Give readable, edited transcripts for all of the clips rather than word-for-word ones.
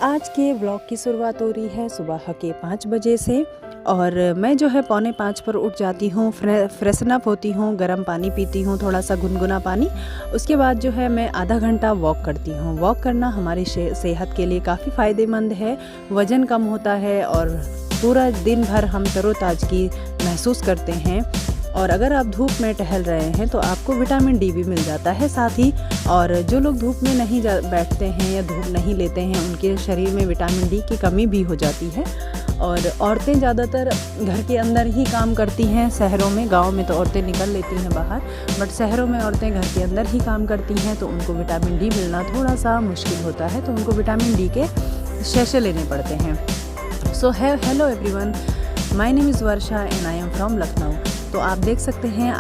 आज के व्लॉग की शुरुआत हो रही है सुबह के 5 बजे से। और मैं जो है 4:45 पर उठ जाती हूँ, फ्रेशन अप होती हूँ, गर्म पानी पीती हूँ, थोड़ा सा गुनगुना पानी। उसके बाद जो है मैं आधा घंटा वॉक करती हूँ। वॉक करना हमारी सेहत के लिए काफ़ी फ़ायदेमंद है, वज़न कम होता है और पूरा दिन भर हम तरोताज़गी महसूस करते हैं। और अगर आप धूप में टहल रहे हैं तो आपको विटामिन डी भी मिल जाता है साथ ही। और जो लोग धूप में नहीं बैठते हैं या धूप नहीं लेते हैं, उनके शरीर में विटामिन डी की कमी भी हो जाती है। और औरतें ज़्यादातर घर के अंदर ही काम करती हैं शहरों में। गांव में तो औरतें निकल लेती हैं बाहर, बट शहरों में औरतें घर के अंदर ही काम करती हैं, तो उनको विटामिन डी मिलना थोड़ा सा मुश्किल होता है, तो उनको विटामिन डी के शैशे लेने पड़ते हैं। So hello everyone, my name is Varsha and I am from Lucknow. तो आप देख सकते हैं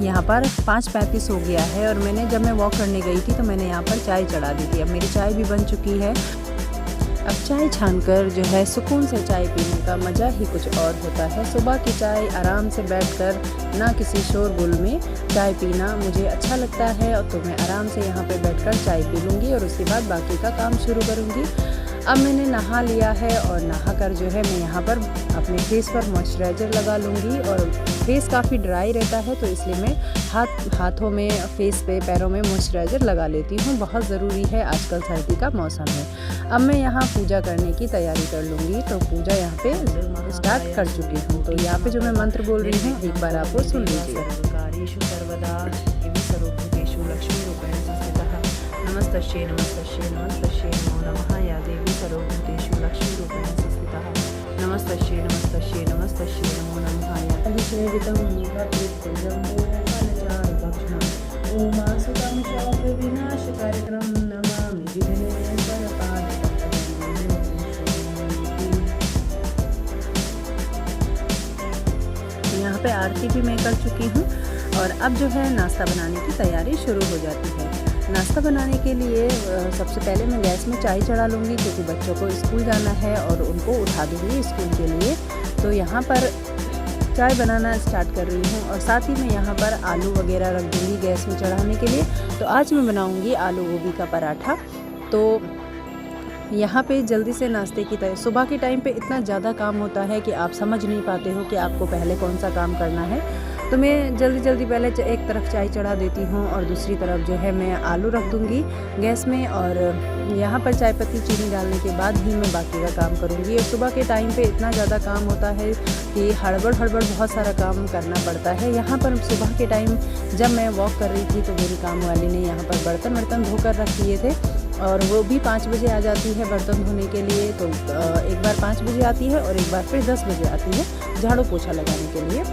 यहाँ पर 5:35 हो गया है और मैंने जब मैं वॉक करने गई थी तो मैंने यहाँ पर चाय चढ़ा दी थी। अब मेरी चाय भी बन चुकी है। अब चाय छानकर जो है सुकून से चाय पीने का मज़ा ही कुछ और होता है। सुबह की चाय आराम से बैठकर, ना किसी शोरगुल में चाय पीना मुझे अच्छा लगता है। और तो मैं आराम से यहाँ पे बैठकर चाय पी लूँगी और उसके बाद बाकी का काम शुरू करूँगी। अब मैंने नहा लिया है और नहाकर जो है मैं यहाँ पर अपने फेस पर मॉइस्चराइज़र लगा लूँगी। और फेस काफ़ी ड्राई रहता है तो इसलिए मैं हाथों में, फेस पे, पैरों में मॉइस्चराइज़र लगा लेती हूँ। बहुत ज़रूरी है, आजकल सर्दी का मौसम है। अब मैं यहाँ पूजा करने की तैयारी कर लूँगी। तो पूजा यहाँ पे स्टार्ट कर चुकी हूँ। तो यहाँ पे जो मैं मंत्र बोल रही हूँ एक बार आप वो सुन लीजिए। नमस्तस्यै नमस्तस्यै नमस्तस्यै नमो नमः या देवी सर्वभूतेषु लक्ष्मीरूपेण संस्थिता। नमस्तस्यै नमस्तस्यै नमस्तस्यै नमो नमः या अभिषेवितं भक्तिपुंजं भक्षणम् ओमासुतं शापविनाशकारकं नमामि विघ्नेश्वरपादं। यहाँ पे आरती भी मैं कर चुकी हूँ और अब जो है नाश्ता बनाने की तैयारी शुरू हो जाती है। नाश्ता बनाने के लिए सबसे पहले मैं गैस में चाय चढ़ा लूँगी, क्योंकि बच्चों को स्कूल जाना है और उनको उठा दूँगी स्कूल के लिए। तो यहाँ पर चाय बनाना स्टार्ट कर रही हूँ और साथ ही मैं यहाँ पर आलू वगैरह रख दूँगी गैस में चढ़ाने के लिए। तो आज मैं बनाऊँगी आलू गोभी का पराठा। तो यहाँ पे जल्दी से नाश्ते की तैयारी। सुबह के टाइम पे इतना ज़्यादा काम होता है कि आप समझ नहीं पाते हो कि आपको पहले कौन सा काम करना है। तो मैं जल्दी पहले एक तरफ चाय चढ़ा देती हूँ और दूसरी तरफ जो है मैं आलू रख दूँगी गैस में। और यहाँ पर चाय पत्ती चीनी डालने के बाद ही मैं बाकी का काम करूँगी। और सुबह के टाइम पे इतना ज़्यादा काम होता है कि हड़बड़ बहुत सारा काम करना पड़ता है। यहाँ पर सुबह के टाइम जब मैं वॉक कर रही थी तो मेरी काम वाली ने यहाँ पर बर्तन धोकर रख दिए थे और वो भी 5 बजे आ जाती है बर्तन धोने के लिए। तो एक बार 5 बजे आती है और एक बार फिर 10 बजे आती है झाड़ू पोछा लगाने के लिए।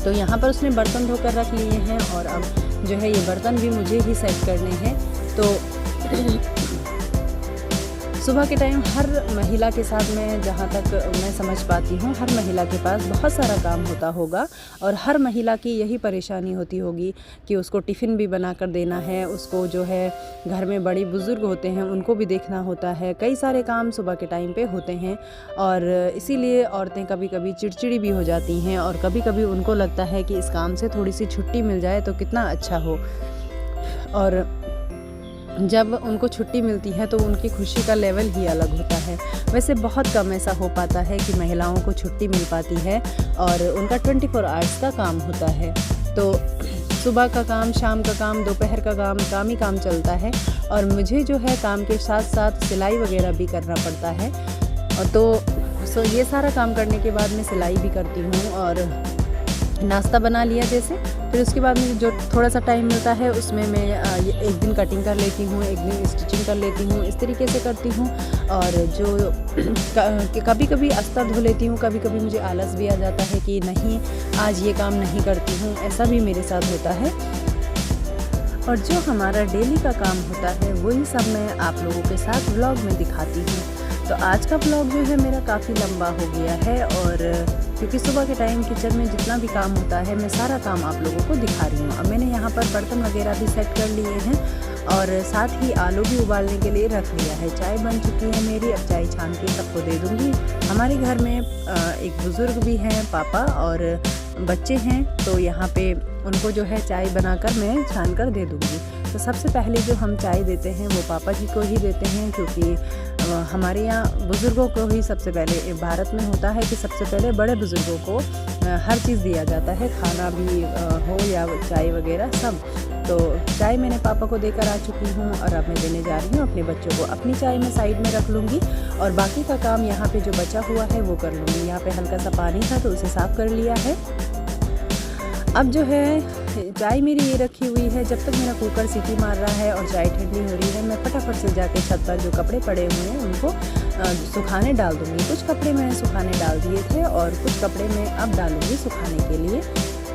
तो यहाँ पर उसने बर्तन धोकर रख लिए हैं और अब जो है ये बर्तन भी मुझे ही सेट करने हैं। तो सुबह के टाइम हर महिला के साथ में, जहाँ तक मैं समझ पाती हूँ, हर महिला के पास बहुत सारा काम होता होगा और हर महिला की यही परेशानी होती होगी कि उसको टिफ़िन भी बना कर देना है, उसको जो है घर में बड़ी बुज़ुर्ग होते हैं उनको भी देखना होता है। कई सारे काम सुबह के टाइम पे होते हैं और इसीलिए औरतें कभी कभी चिड़चिड़ी भी हो जाती हैं और कभी कभी उनको लगता है कि इस काम से थोड़ी सी छुट्टी मिल जाए तो कितना अच्छा हो। और जब उनको छुट्टी मिलती है तो उनकी खुशी का लेवल ही अलग होता है। वैसे बहुत कम ऐसा हो पाता है कि महिलाओं को छुट्टी मिल पाती है और उनका 24 आवर्स का काम होता है। तो सुबह का काम, शाम का काम, दोपहर का काम ही काम चलता है। और मुझे जो है काम के साथ साथ सिलाई वगैरह भी करना पड़ता है। और तो ये सारा काम करने के बाद मैं सिलाई भी करती हूँ और नाश्ता बना लिया जैसे। फिर उसके बाद मुझे जो थोड़ा सा टाइम मिलता है उसमें मैं एक दिन कटिंग कर लेती हूँ, एक दिन स्टिचिंग कर लेती हूँ, इस तरीके से करती हूँ। और जो कभी कभी अस्तर धो लेती हूँ, कभी कभी मुझे आलस भी आ जाता है कि नहीं आज ये काम नहीं करती हूँ, ऐसा भी मेरे साथ होता है। और जो हमारा डेली का काम होता है वही सब मैं आप लोगों के साथ व्लॉग में दिखाती हूँ। तो आज का व्लॉग जो है मेरा काफ़ी लंबा हो गया है और क्योंकि सुबह के टाइम किचन में जितना भी काम होता है मैं सारा काम आप लोगों को दिखा रही हूँ। अब मैंने यहाँ पर बर्तन वगैरह भी सेट कर लिए हैं और साथ ही आलू भी उबालने के लिए रख लिया है। चाय बन चुकी है मेरी, अब चाय छान के सबको दे दूँगी। हमारे घर में एक बुज़ुर्ग भी हैं, पापा और बच्चे हैं, तो यहाँ पे उनको जो है चाय बनाकर मैं छान कर दे दूँगी। तो सबसे पहले जो हम चाय देते हैं वो पापा जी को ही देते हैं, क्योंकि हमारे यहाँ बुज़ुर्गों को ही सबसे पहले, भारत में होता है कि सबसे पहले बड़े बुज़ुर्गों को हर चीज़ दिया जाता है, खाना भी हो या चाय वगैरह सब। तो चाय मैंने पापा को देकर आ चुकी हूँ और अब मैं देने जा रही हूँ अपने बच्चों को। अपनी चाय मैं साइड में रख लूँगी और बाकी का काम यहाँ पे जो बचा हुआ है वो कर लूँगी। यहाँ पे हल्का सा पानी था तो उसे साफ़ कर लिया है। अब जो है चाय मेरी ये रखी हुई है, जब तक मेरा कुकर सीटी मार रहा है और चाय ठंडी हो रही है, मैं फटाफट से जाके छत पर जो कपड़े पड़े हुए हैं उनको सुखाने डाल दूँगी। कुछ कपड़े मैंने सुखाने डाल दिए थे और कुछ कपड़े मैं अब डालूँगी सुखाने के लिए।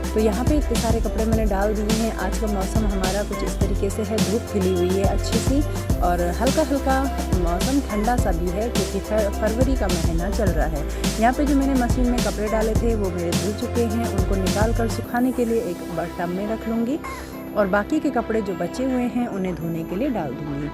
तो यहाँ पे इतने सारे कपड़े मैंने डाल दिए हैं। आज का मौसम हमारा कुछ इस तरीके से है, धूप खिली हुई है अच्छी सी और हल्का हल्का मौसम ठंडा सा भी है क्योंकि फरवरी का महीना चल रहा है। यहाँ पे जो मैंने मशीन में कपड़े डाले थे वो मेरे धुल चुके हैं, उनको निकाल कर सुखाने के लिए एक टब में रख लूँगी और बाकी के कपड़े जो बचे हुए हैं उन्हें धोने के लिए डाल दूँगी।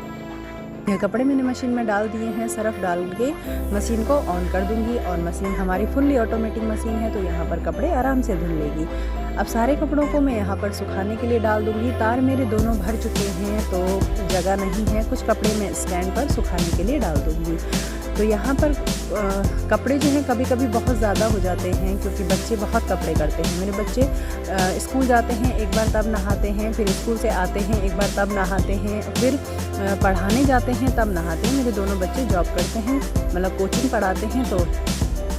ये कपड़े मैंने मशीन में डाल दिए हैं, सरफ डाल के मशीन को ऑन कर दूंगी और मशीन हमारी फुल्ली ऑटोमेटिक मशीन है तो यहाँ पर कपड़े आराम से धुल लेगी। अब सारे कपड़ों को मैं यहाँ पर सुखाने के लिए डाल दूंगी। तार मेरे दोनों भर चुके हैं तो जगह नहीं है, कुछ कपड़े मैं स्टैंड पर सुखाने के लिए डाल दूंगी। तो यहाँ पर कपड़े जो हैं कभी कभी बहुत ज़्यादा हो जाते हैं क्योंकि बच्चे बहुत कपड़े करते हैं। मेरे बच्चे स्कूल जाते हैं एक बार तब नहाते हैं, फिर स्कूल से आते हैं एक बार तब नहाते हैं, फिर पढ़ाने जाते हैं तब नहाते हैं। मेरे दोनों बच्चे जॉब करते हैं, मतलब कोचिंग पढ़ाते हैं, तो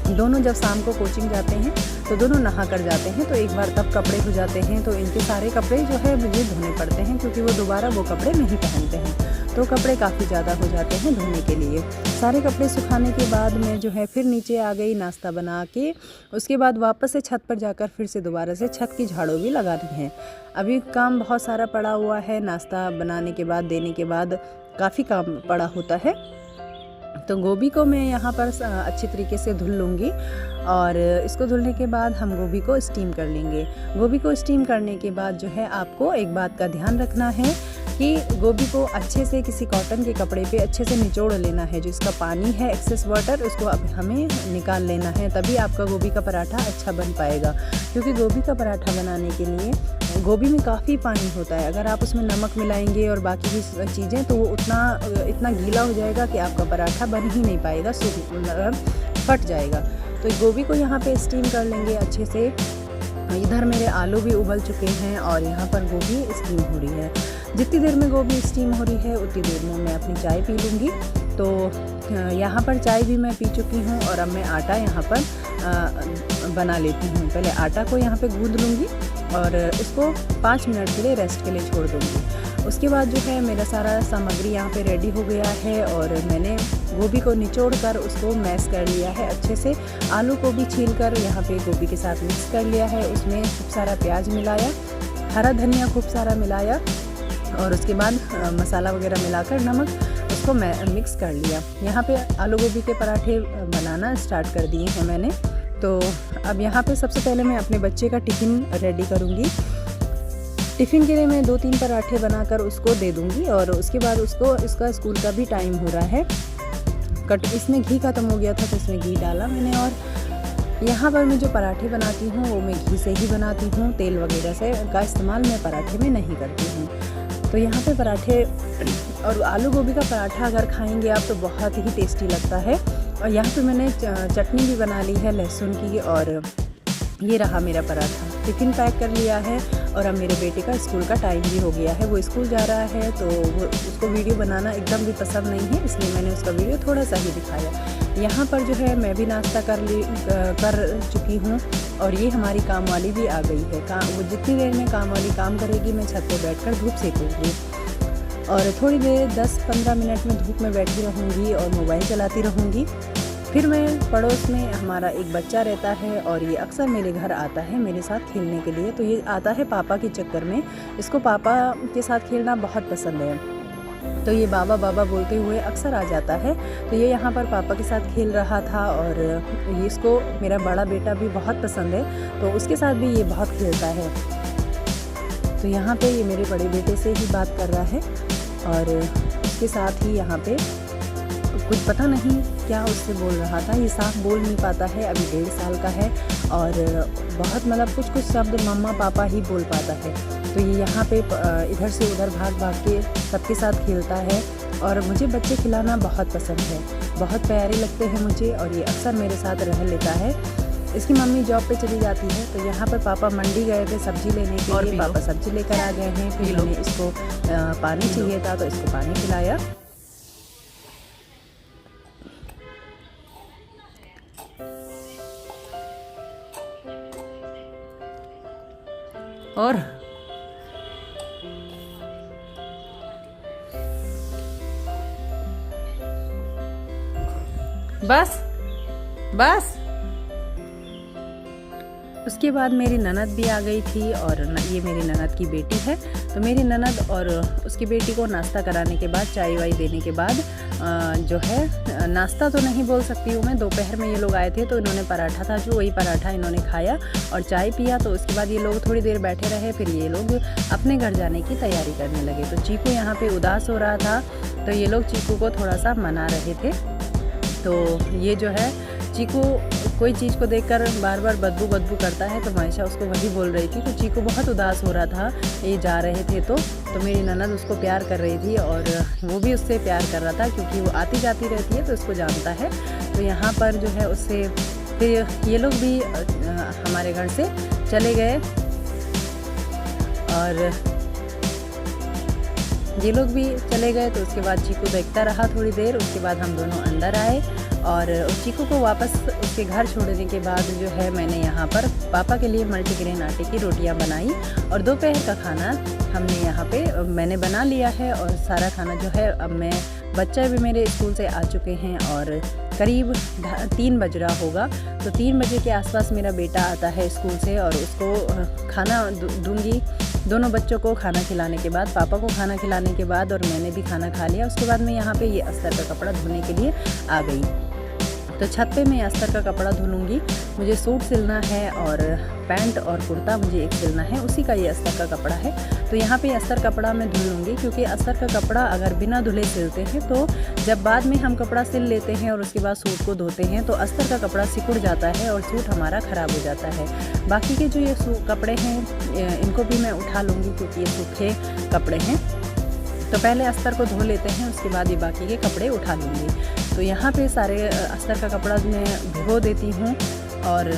दोनों जब शाम को कोचिंग जाते हैं तो दोनों नहा कर जाते हैं तो एक बार तब कपड़े हो जाते हैं। तो इनके सारे कपड़े जो है मुझे धोने पड़ते हैं क्योंकि वो दोबारा वो कपड़े नहीं पहनते हैं, तो कपड़े काफ़ी ज़्यादा हो जाते हैं धोने के लिए। सारे कपड़े सुखाने के बाद मैं जो है फिर नीचे आ गई नाश्ता बना के। उसके बाद वापस से छत पर जाकर फिर से दोबारा से छत की झाड़ू भी लगानी है। अभी काम बहुत सारा पड़ा हुआ है, नाश्ता बनाने के बाद देने के बाद काफ़ी काम पड़ा होता है। तो गोभी को मैं यहाँ पर अच्छी तरीके से धुल लूँगी और इसको धुलने के बाद हम गोभी को स्टीम कर लेंगे। गोभी को स्टीम करने के बाद जो है आपको एक बात का ध्यान रखना है कि गोभी को अच्छे से किसी कॉटन के कपड़े पे अच्छे से निचोड़ लेना है। जो इसका पानी है एक्सेस वाटर उसको अब हमें निकाल लेना है, तभी आपका गोभी का पराठा अच्छा बन पाएगा। क्योंकि गोभी का पराठा बनाने के लिए गोभी में काफ़ी पानी होता है, अगर आप उसमें नमक मिलाएंगे और बाकी भी चीज़ें तो वो इतना गीला हो जाएगा कि आपका पराठा बन ही नहीं पाएगा, फट जाएगा। तो गोभी को यहाँ पे स्टीम कर लेंगे अच्छे से। इधर मेरे आलू भी उबल चुके हैं और यहाँ पर गोभी स्टीम हो रही है। जितनी देर में गोभी स्टीम हो रही है उतनी देर में मैं अपनी चाय पी लूँगी। तो यहाँ पर चाय भी मैं पी चुकी हूँ और अब मैं आटा यहाँ पर बना लेती हूँ। पहले आटा को यहाँ पे गूंद लूँगी और इसको 5 मिनट के लिए रेस्ट के लिए छोड़ दूँगी। उसके बाद जो है मेरा सारा सामग्री यहाँ पे रेडी हो गया है और मैंने गोभी को निचोड़ कर उसको मैश कर लिया है अच्छे से। आलू को भी छील कर यहाँ पे गोभी के साथ मिक्स कर लिया है। उसमें खूब सारा प्याज मिलाया, हरा धनिया खूब सारा मिलाया और उसके बाद मसाला वगैरह मिलाकर नमक उसको मिक्स कर लिया। यहाँ पे आलू गोभी के पराठे बनाना स्टार्ट कर दिए हैं मैंने। तो अब यहाँ पे सबसे पहले मैं अपने बच्चे का टिफ़िन रेडी करूँगी। टिफ़िन के लिए मैं 2-3 पराठे बनाकर उसको दे दूँगी और उसके बाद इसका स्कूल का भी टाइम हो रहा है। इसमें घी ख़त्म हो गया था तो इसमें घी डाला मैंने और यहाँ पर मैं जो पराठे बनाती हूँ वो मैं घी से ही बनाती हूँ, तेल वगैरह से का इस्तेमाल मैं पराठे में नहीं करती हूँ। तो यहाँ पे पराठे और आलू गोभी का पराठा अगर खाएंगे आप तो बहुत ही टेस्टी लगता है। और यहाँ पे मैंने चटनी भी बना ली है लहसुन की और ये रहा मेरा पराठा। टिफ़िन पैक कर लिया है और अब मेरे बेटे का स्कूल का टाइम भी हो गया है, वो स्कूल जा रहा है तो उसको वीडियो बनाना एकदम भी पसंद नहीं है, इसलिए मैंने उसका वीडियो थोड़ा सा ही दिखाया। यहाँ पर जो है मैं भी नाश्ता कर चुकी हूँ और ये हमारी काम वाली भी आ गई है। वो जितनी देर में काम वाली काम करेगी मैं छत पर बैठकर धूप सेकूँगी और थोड़ी देर 10-15 मिनट में धूप में बैठी रहूँगी और मोबाइल चलाती रहूँगी। फिर मैं पड़ोस में हमारा एक बच्चा रहता है और ये अक्सर मेरे घर आता है मेरे साथ खेलने के लिए। तो ये आता है पापा के चक्कर में, इसको पापा के साथ खेलना बहुत पसंद है, तो ये बाबा बाबा बोलते हुए अक्सर आ जाता है। तो ये यहाँ पर पापा के साथ खेल रहा था और ये इसको मेरा बड़ा बेटा भी बहुत पसंद है तो उसके साथ भी ये बहुत खेलता है। तो यहाँ पे ये मेरे बड़े बेटे से ही बात कर रहा है और उसके साथ ही यहाँ पे कुछ पता नहीं क्या उससे बोल रहा था। ये साफ बोल नहीं पाता है, अभी 1.5 साल का है और बहुत मतलब कुछ शब्द मम्मा पापा ही बोल पाता है। तो ये यहाँ पे इधर से उधर भाग भाग के सबके साथ खेलता है और मुझे बच्चे खिलाना बहुत पसंद है, बहुत प्यारे लगते हैं मुझे और ये अक्सर मेरे साथ रह लेता है। इसकी मम्मी जॉब पे चली जाती है, तो यहाँ पर पापा मंडी गए थे सब्ज़ी लेने के लिए। पापा सब्ज़ी लेकर आ गए हैं। फिर मैंने इसको पानी चाहिए था तो इसको पानी पिलाया। और बस बस उसके बाद मेरी ननद भी आ गई थी और ये मेरी ननद की बेटी है। तो मेरी ननद और उसकी बेटी को नाश्ता कराने के बाद, चाय वाय देने के बाद जो है, नाश्ता तो नहीं बोल सकती हूँ मैं, दोपहर में ये लोग आए थे तो इन्होंने पराठा था जो, वही पराठा इन्होंने खाया और चाय पिया। तो उसके बाद ये लोग थोड़ी देर बैठे रहे, फिर ये लोग अपने घर जाने की तैयारी करने लगे। तो चीकू यहाँ पे उदास हो रहा था, तो ये लोग चीकू को थोड़ा सा मना रहे थे। तो ये जो है, चीकू कोई चीज़ को देखकर बार बार बदबू बदबू करता है, तो मनीषा उसको वही बोल रही थी। तो चीकू बहुत उदास हो रहा था, ये जा रहे थे तो मेरी ननद उसको प्यार कर रही थी और वो भी उससे प्यार कर रहा था, क्योंकि वो आती जाती रहती है तो उसको जानता है। तो यहाँ पर जो है उससे फिर ये लोग भी हमारे घर से चले गए और ये लोग भी चले गए। तो उसके बाद चीकू देखता रहा थोड़ी देर, उसके बाद हम दोनों अंदर आए और चीकू को वापस उसके घर छोड़ने के बाद जो है, मैंने यहाँ पर पापा के लिए मल्टीग्रेन आटे की रोटियाँ बनाई और दोपहर का खाना हमने यहाँ पे मैंने बना लिया है। और सारा खाना जो है, अब बच्चे भी मेरे स्कूल से आ चुके हैं और करीब 3 बज रहा होगा। तो 3 बजे के आसपास मेरा बेटा आता है स्कूल से और उसको खाना दूंगी। दोनों बच्चों को खाना खिलाने के बाद, पापा को खाना खिलाने के बाद और मैंने भी खाना खा लिया। उसके बाद मैं यहाँ पे ये अस्तर का कपड़ा धोने के लिए आ गई। तो छत पे मैं अस्तर का कपड़ा धो लूँगी। मुझे सूट सिलना है और पैंट और कुर्ता मुझे एक सिलना है, उसी का ये अस्तर का कपड़ा है। तो यहाँ पे अस्तर कपड़ा मैं धुल लूँगी, क्योंकि अस्तर का कपड़ा अगर बिना धुले सिलते हैं तो जब बाद में हम कपड़ा सिल लेते हैं और उसके बाद सूट को धोते हैं तो अस्तर का कपड़ा सिकुड़ जाता है और सूट हमारा ख़राब हो जाता है। बाकी के जो ये कपड़े हैं इनको भी मैं उठा लूँगी, क्योंकि ये सूखे कपड़े हैं। तो पहले अस्तर को धो लेते हैं, उसके बाद ये बाकी के कपड़े उठा लूँगी। तो यहाँ पे सारे अस्तर का कपड़ा मैं भिगो देती हूँ और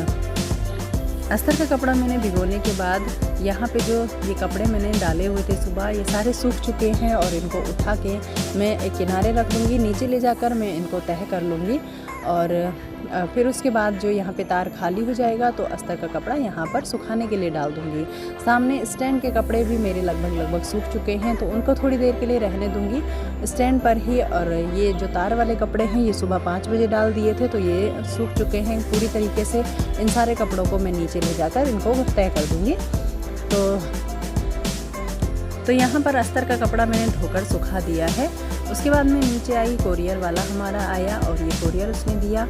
अस्तर का कपड़ा मैंने भिगोने के बाद यहाँ पे जो ये कपड़े मैंने डाले हुए थे सुबह, ये सारे सूख चुके हैं और इनको उठा के मैं एक किनारे रख दूँगी। नीचे ले जाकर मैं इनको तह कर लूँगी और फिर उसके बाद जो यहाँ पे तार खाली हो जाएगा तो अस्तर का कपड़ा यहाँ पर सुखाने के लिए डाल दूँगी। सामने स्टैंड के कपड़े भी मेरे लगभग सूख चुके हैं, तो उनको थोड़ी देर के लिए रहने दूँगी स्टैंड पर ही। और ये जो तार वाले कपड़े हैं, ये सुबह 5 बजे डाल दिए थे, तो ये सूख चुके हैं पूरी तरीके से। इन सारे कपड़ों को मैं नीचे ले जाकर इनको तय कर दूँगी। तो यहाँ पर अस्तर का कपड़ा मैंने धोकर सुखा दिया है। उसके बाद मैं नीचे आई, कोरियर वाला हमारा आया और ये कोरियर उसने दिया।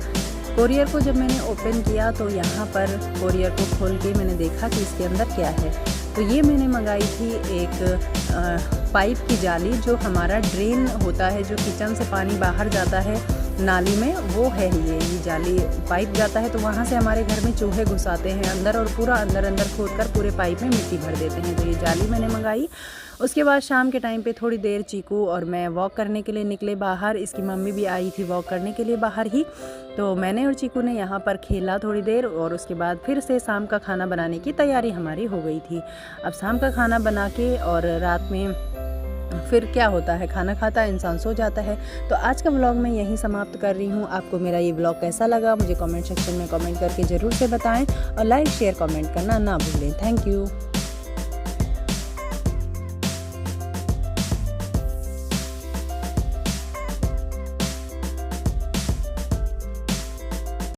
कोरियर को जब मैंने ओपन किया तो यहाँ पर कोरियर को खोल के मैंने देखा कि इसके अंदर क्या है। तो ये मैंने मंगाई थी एक पाइप की जाली, जो हमारा ड्रेन होता है, जो किचन से पानी बाहर जाता है नाली में, वो है ये जाली। पाइप जाता है तो वहाँ से हमारे घर में चूहे घुस आते हैं अंदर और पूरा अंदर खोदकर पूरे पाइप में मिट्टी भर देते हैं। तो ये जाली मैंने मंगाई। उसके बाद शाम के टाइम पे थोड़ी देर चीकू और मैं वॉक करने के लिए निकले बाहर। इसकी मम्मी भी आई थी वॉक करने के लिए बाहर ही। तो मैंने और चीकू ने यहाँ पर खेला थोड़ी देर और उसके बाद फिर से शाम का खाना बनाने की तैयारी हमारी हो गई थी। अब शाम का खाना बना के और रात में फिर क्या होता है, खाना खाता है इंसान, सो जाता है। तो आज का व्लॉग मैं यहीं समाप्त कर रही हूँ। आपको मेरा ये व्लॉग कैसा लगा मुझे कमेंट सेक्शन में कमेंट करके ज़रूर से बताएं और लाइक शेयर कमेंट करना ना भूलें। Thank you.